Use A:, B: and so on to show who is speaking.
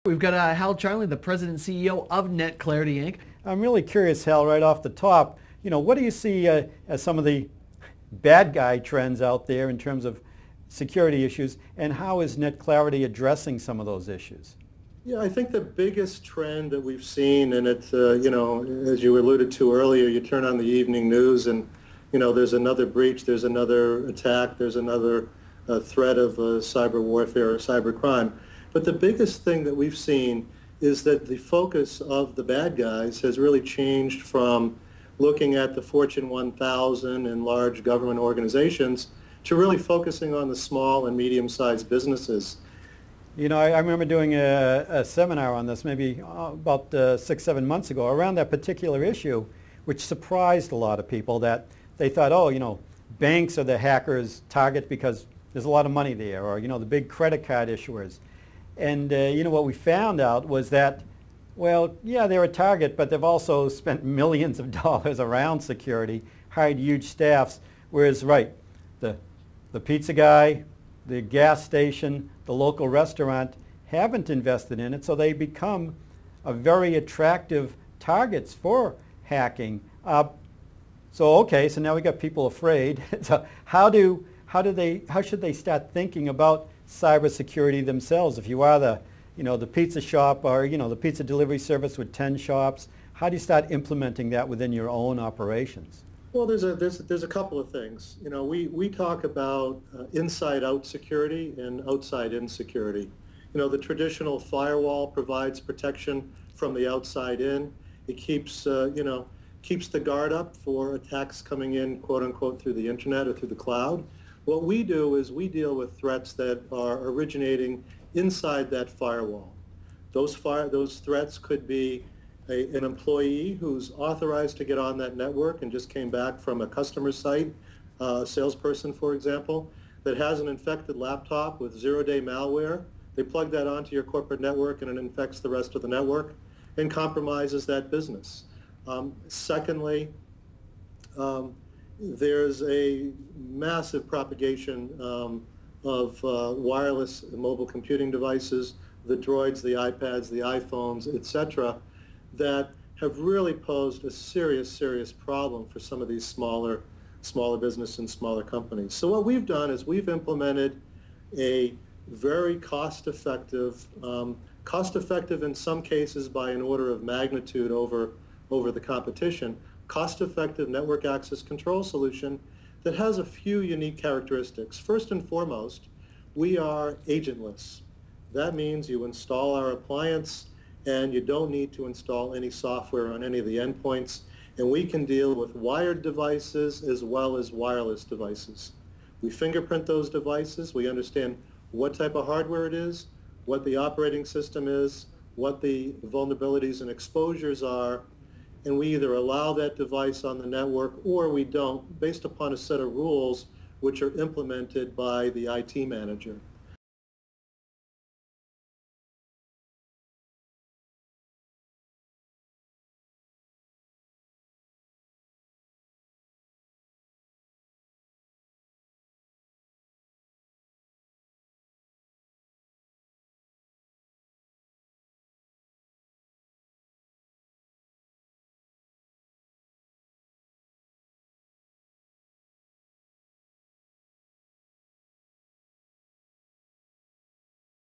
A: We've got Hal Charnley, the President and CEO of NetClarity Inc.
B: I'm really curious, Hal, right off the top, what do you see as some of the bad guy trends out there in terms of security issues, and how is NetClarity addressing some of those issues?
C: Yeah, I think the biggest trend that we've seen, and it's, as you alluded to earlier, you turn on the evening news and, there's another breach, there's another attack, there's another threat of cyber warfare or cyber crime. But the biggest thing that we've seen is that the focus of the bad guys has really changed from looking at the Fortune 1000 and large government organizations to really focusing on the small and medium-sized businesses.
B: I remember doing a seminar on this maybe about 6-7 months ago around that particular issue, which surprised a lot of people that they thought, banks are the hackers' target because there's a lot of money there, or, the big credit card issuers. And, what we found out was that, well, yeah, they're a target, but they've also spent millions of dollars around security, hired huge staffs, whereas, right, the pizza guy, the gas station, the local restaurant haven't invested in it, so they become a very attractive targets for hacking. So now we got people afraid. So how should they start thinking about cybersecurity themselves? If you are the pizza shop or the pizza delivery service with 10 shops, how do you start implementing that within your own operations?
C: Well, there's a couple of things. We talk about inside-out security and outside-in security. The traditional firewall provides protection from the outside in. It keeps the guard up for attacks coming in, quote unquote, through the internet or through the cloud. What we do is we deal with threats that are originating inside that firewall. Those threats could be an employee who's authorized to get on that network and just came back from a customer site, a salesperson, for example, that has an infected laptop with zero-day malware. They plug that onto your corporate network and it infects the rest of the network and compromises that business. Secondly, there's a massive propagation of wireless and mobile computing devices, the droids, the iPads, the iPhones, etc., that have really posed a serious problem for some of these smaller business and smaller companies. So what we've done is we've implemented a very cost-effective in some cases by an order of magnitude over the competition, cost-effective network access control solution that has a few unique characteristics. First and foremost, we are agentless. That means you install our appliance and you don't need to install any software on any of the endpoints, and we can deal with wired devices as well as wireless devices. We fingerprint those devices. We understand what type of hardware it is, what the operating system is, what the vulnerabilities and exposures are, and we either allow that device on the network or we don't, based upon a set of rules which are implemented by the IT manager.